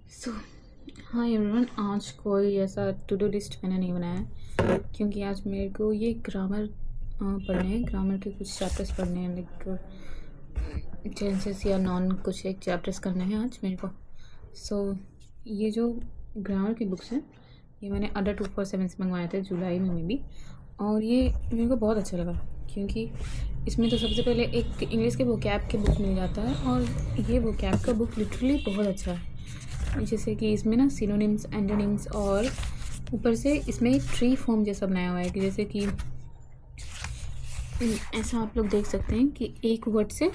सो hi everyone, आज कोई ऐसा टू डू लिस्ट मैंने नहीं बनाया है क्योंकि आज मेरे को ये ग्रामर पढ़ने हैं। ग्रामर के कुछ चैप्टर्स पढ़ने हैं, लाइक टेंसेस या नॉन कुछ एक चैप्टर्स करने हैं आज मेरे को। ये जो ग्रामर की बुक्स हैं ये मैंने अंडर 247 से मंगवाए थे जुलाई में भी, और ये मेरे को बहुत अच्छा लगा क्योंकि इसमें तो सबसे पहले एक इंग्लिश के वोकैब के बुक मिल जाता है, और ये वोकैब का बुक लिटरली बहुत अच्छा है। जैसे कि इसमें ना सिनोनिम्स, एंटोनिम्स, और ऊपर से इसमें एक ट्री फॉर्म जैसा बनाया हुआ है कि जैसे कि ऐसा आप लोग देख सकते हैं कि एक वर्ड से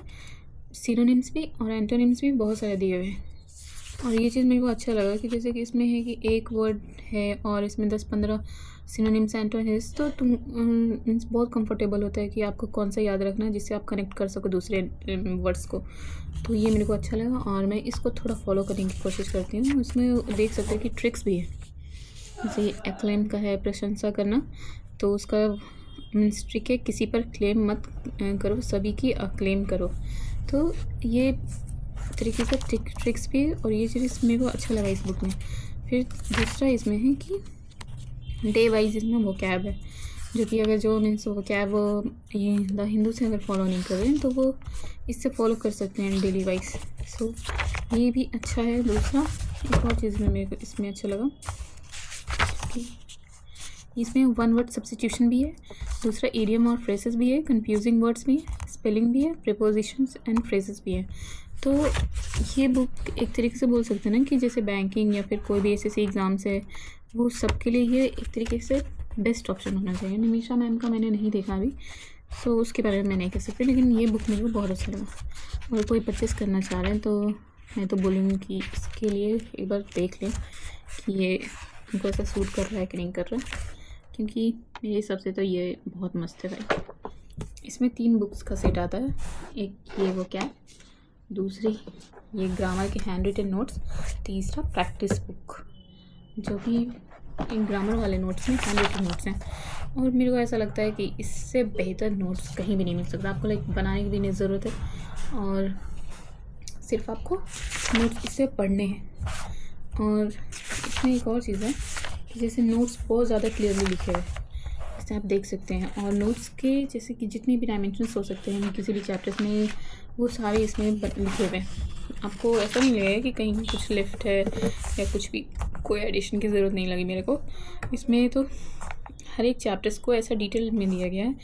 सिनोनिम्स भी और एंटोनिम्स भी बहुत सारे दिए हुए हैं। और ये चीज़ मेरे को अच्छा लगा कि जैसे कि इसमें है कि एक वर्ड है और इसमें 10-15 सिनोनिम्स एंटोनिम्स, तो तुम मीन्स बहुत कंफर्टेबल होता है कि आपको कौन सा याद रखना है जिससे आप कनेक्ट कर सको दूसरे वर्ड्स को। तो ये मेरे को अच्छा लगा और मैं इसको थोड़ा फॉलो करने की कोशिश करती हूँ। इसमें देख सकते हैं कि ट्रिक्स भी है, जैसे ये एक्लेम का है प्रशंसा करना, तो उसका मीन्स ट्रिक है किसी पर क्लेम मत करो, सभी की अक्लेम करो। तो ये तरीके से ट्रिक्स भी है और ये चीज़ मेरे को अच्छा लगा इस बुक में। फिर दूसरा इसमें है कि डे वाइज इसमें वोकैब है, जो कि अगर जो मीन्स वोकैब ये द हिंदू से अगर फॉलो नहीं कर रहे हैं तो वो इससे फॉलो कर सकते हैं डेली वाइज। ये भी अच्छा है। दूसरा एक और चीज़ में मेरे को इसमें अच्छा लगा कि इसमें वन वर्ड सब्स्टिट्यूशन भी है, दूसरा इडियम और फ्रेजेस भी है, कंफ्यूजिंग वर्ड्स भी है, स्पेलिंग भी है, प्रीपोजिशंस एंड फ्रेजेस भी है। तो ये बुक एक तरीके से बोल सकते हैं ना कि जैसे बैंकिंग या फिर कोई भी एसएससी एग्ज़ाम्स है वो सबके लिए ये एक तरीके से बेस्ट ऑप्शन होना चाहिए। निमिषा मैम का मैंने नहीं देखा अभी, उसके बारे में मैं नहीं कह सकती, लेकिन ये बुक मेरे को बहुत अच्छा लगा। और कोई परचेस करना चाह रहे हैं तो मैं तो बोलूँगी कि इसके लिए एक बार देख लें कि ये उनको ऐसा सूट कर रहा है कि नहीं कर रहा है, क्योंकि मेरे हिसाब से तो ये बहुत मस्त है भाई। इसमें 3 बुक्स का सेट आता है, एक ये वो क्या, दूसरी ये ग्रामर के हैंड रिटन नोट्स, तीसरा प्रैक्टिस बुक, जो कि इन ग्रामर वाले नोट्स में हैंड रिटन नोट्स हैं। और मेरे को ऐसा लगता है कि इससे बेहतर नोट्स कहीं भी नहीं मिल सकता। आपको लाइक बनाने की भी नहीं ज़रूरत है और सिर्फ आपको नोट्स इससे पढ़ने हैं। और इसमें एक और चीज़ है कि जैसे नोट्स बहुत ज़्यादा क्लियरली लिखे हुए हैं, जैसे आप देख सकते हैं। और नोट्स के जैसे कि जितनी भी डायमेंशंस हो सकते हैं किसी भी चैप्टर्स में, वो सारे इसमें लिखे हुए हैं। आपको ऐसा नहीं लगेगा कि कहीं कुछ लेफ्ट है या कुछ भी, कोई एडिशन की ज़रूरत नहीं लगी मेरे को। इसमें तो हर एक चैप्टर्स को ऐसा डिटेल में दिया गया है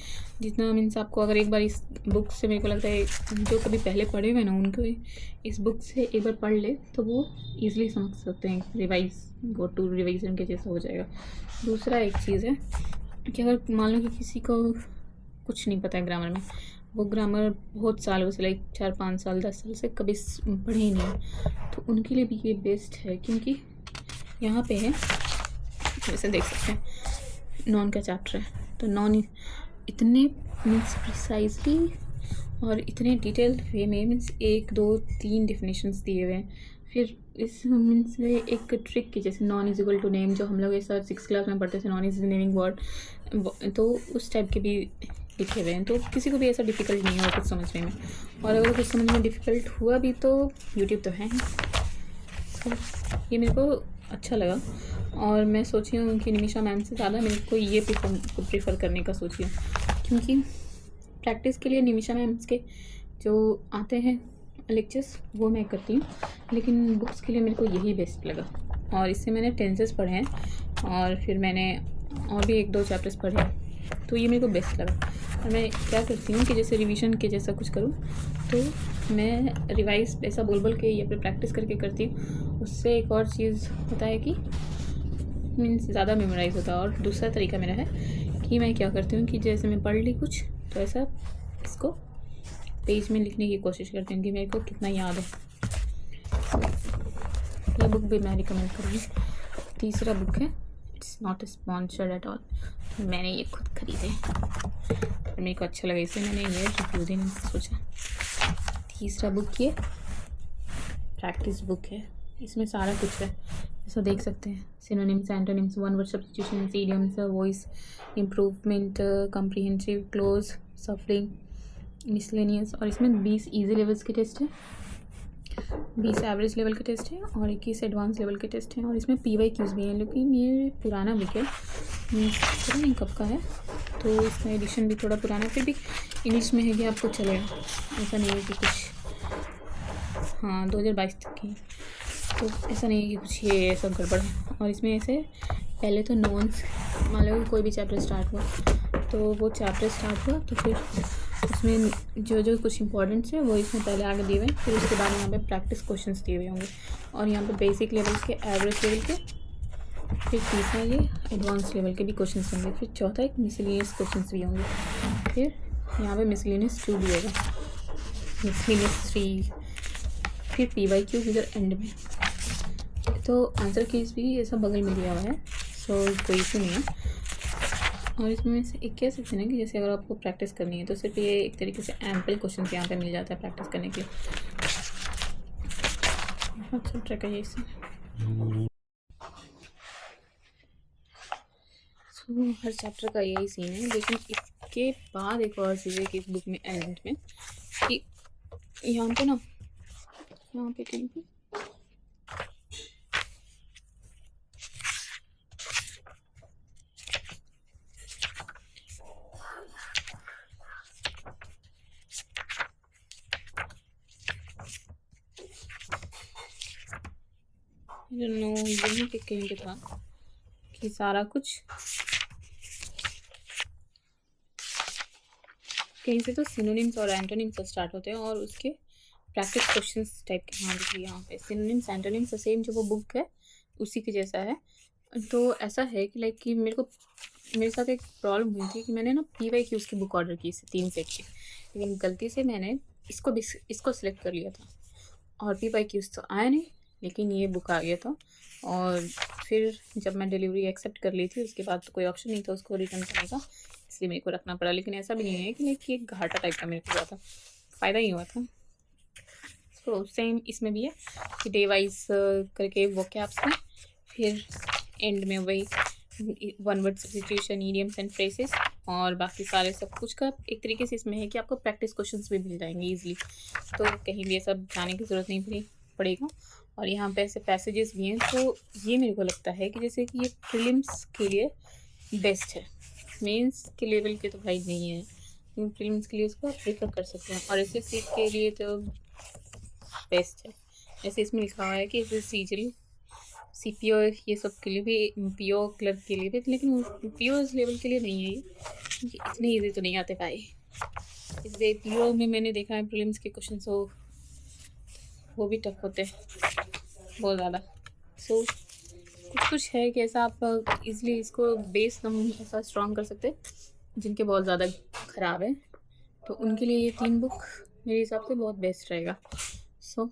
जितना मीन्स आपको अगर एक बार इस बुक से, मेरे को लगता है जो कभी पहले पढ़े हुए ना उनको इस बुक से एक बार पढ़ ले तो वो ईज़िली समझ सकते हैं। गो टू रिवाइजन के जैसा हो जाएगा। दूसरा एक चीज़ है कि अगर मान लो कि किसी को कुछ नहीं पता है ग्रामर में, वो ग्रामर बहुत सालों से लाइक 4-5 साल 10 साल से कभी पढ़े ही नहीं है, तो उनके लिए भी ये बेस्ट है। क्योंकि यहाँ पे है जैसे देख सकते हैं नॉन का चैप्टर है, तो नॉन इतने मीन्स प्रिसाइजली और इतने डिटेल्ड वे में मीन्स 1-2-3 डिफिनेशंस दिए हुए हैं। फिर इस मीन्स एक ट्रिक की जैसे non is equal to name, जो हम लोग ऐसा 6th क्लास में पढ़ते थे, नॉन इज नेमिंग वर्ड, तो उस टाइप के भी लिखे हुए हैं। तो किसी को भी ऐसा डिफ़िकल्ट नहीं हुआ कुछ समझने में, और अगर कुछ समझ में डिफ़िकल्ट हुआ भी तो यूट्यूब तो है ही। ये मेरे को अच्छा लगा और मैं सोची हूँ कि निमिषा मैम से ज़्यादा मेरे को ये प्रीफर करने का सोची हूँ, क्योंकि प्रैक्टिस के लिए निमिषा मैम के जो आते हैं लेक्चर्स वो मैं करती हूँ, लेकिन बुक्स के लिए मेरे को यही बेस्ट लगा। और इससे मैंने टेंसेस पढ़े हैं और फिर मैंने और भी 1-2 चैप्टर्स पढ़े हैं, तो ये मेरे को बेस्ट लगा। और मैं क्या करती हूँ कि जैसे रिवीजन के जैसा कुछ करूँ तो मैं रिवाइज ऐसा बोल के या फिर प्रैक्टिस करके करती हूँ। उससे एक और चीज़ होता है कि मीन्स ज़्यादा मेमोराइज़ होता है। और दूसरा तरीका मेरा है कि मैं क्या करती हूँ कि जैसे मैं पढ़ ली कुछ तो ऐसा इसको पेज में लिखने की कोशिश करती हूँ कि मेरे को कितना याद है। ये बुक भी मैं रिकमेंड करूँगी। तीसरा बुक है, it's not sponsored at all, मैंने ये खुद खरीदे और मेरे को अच्छा लगा इसलिए मैंने ये रिव्यू देने का सोचा। तीसरा बुक ये प्रैक्टिस बुक है, इसमें सारा कुछ है जैसा देख सकते हैं। Synonyms, antonyms, one word substitutions, idioms, voice improvement, comprehensive, close, suffering, miscellaneous. और इसमें 20 ईजी लेवल्स के टेस्ट है 20 एवरेज लेवल के टेस्ट हैं और 21 एडवांस लेवल के टेस्ट हैं। और इसमें PYQs भी हैं, लेकिन ये पुराना बुक है, पता नहीं कब का है, तो इसका एडिशन भी थोड़ा पुराना है। फिर भी इंग्लिश में है कि आपको चलेगा, ऐसा नहीं है कि कुछ, हाँ 2022 तक की, तो ऐसा नहीं है कि कुछ ये सब गड़बड़ है। और इसमें ऐसे पहले तो नॉन्स, मान लो कोई भी चैप्टर स्टार्ट हुआ, तो वो चैप्टर स्टार्ट हुआ तो फिर उसमें जो जो कुछ इंपॉर्टेंट्स है वो इसमें पहले आगे दिए हुए हैं, फिर उसके बाद यहाँ पे प्रैक्टिस क्वेश्चंस दिए हुए होंगे। और यहाँ पे बेसिक लेवल के, एवरेज लेवल के, फिर तीसरा ये एडवांस लेवल के भी क्वेश्चंस होंगे। फिर चौथा एक मिसलेनियस क्वेश्चंस भी होंगे। फिर यहाँ पे मिसलेनियस 2 भी होगा, मिसलेनियस 3, फिर PYQ इधर एंड में। तो आंसर कीज भी ऐसा बगल में दिया हुआ है, सो कोई इशू नहीं है। और इसमें से एक कह सकते हैं ना कि जैसे अगर आपको प्रैक्टिस करनी है तो सिर्फ ये एक तरीके से एम्पल क्वेश्चन यहाँ पे मिल जाता है प्रैक्टिस करने के लिए। अच्छा ट्राई करिए इसे। तो हर चैप्टर का यही सीन है, लेकिन इसके बाद एक और चीज़ है कि इस बुक में एंड में कि यहाँ पे ना, यहाँ पे कहीं पे यही के कहीं पे था कि सारा कुछ कहीं से तो सिनोनिम्स और एंटोनिम्स से स्टार्ट होते हैं और उसके प्रैक्टिस क्वेश्चंस टाइप के। हाँ देखिए यहाँ पे सिनोनिम्स एंटोनिम्स सेम जो वो बुक है उसी के जैसा है। तो ऐसा है कि लाइक कि मेरे साथ एक प्रॉब्लम हुई थी कि मैंने ना PYQs की बुक ऑर्डर की थी 3 सेट की, लेकिन गलती से मैंने इसको सिलेक्ट कर लिया था और PYQs तो आया नहीं, लेकिन ये बुक आ गया था। और फिर जब मैं डिलीवरी एक्सेप्ट कर ली थी उसके बाद तो कोई ऑप्शन नहीं था उसको रिटर्न करने का, इसलिए मेरे को रखना पड़ा। लेकिन ऐसा भी नहीं है कि लाइक ये घाटा टाइप का मेरे को हुआ था, फ़ायदा ही हुआ था। तो सेम इसमें भी है कि डे वाइज करके वो कैप्स में, फिर एंड में वही 1 word substitution, idioms and phrases, और बाकी सारे सब कुछ का एक तरीके से इसमें है कि आपको प्रैक्टिस क्वेश्चंस भी मिल जाएंगे ईजिली, तो कहीं भी ये सब जाने की ज़रूरत नहीं पड़ेगा। और यहाँ पे ऐसे पैसेजेस भी हैं, तो ये मेरे को लगता है कि जैसे कि ये प्रीलिम्स के लिए बेस्ट है, मेंस के लेवल के तो भाई नहीं है, लेकिन प्रीलिम्स के लिए इसको प्रेफर कर सकते हैं। और SSC के लिए तो बेस्ट है। जैसे इसमें लिखा हुआ है कि CGL, CPO ये सब के लिए भी, PO क्लर्क के लिए भी, लेकिन PO लेवल के लिए नहीं है ये, इतने ईजी तो नहीं आते भाई। इसलिए PO में मैंने देखा है प्रीलिम्स के क्वेश्चन वो भी टफ होते हैं बहुत ज़्यादा। सो कुछ है कि ऐसा आप इजली इसको बेस हम ऐसा स्ट्रॉन्ग कर सकते हैं जिनके बहुत ज़्यादा ख़राब है, तो उनके लिए ये 3 बुक मेरे हिसाब से बहुत बेस्ट रहेगा। सो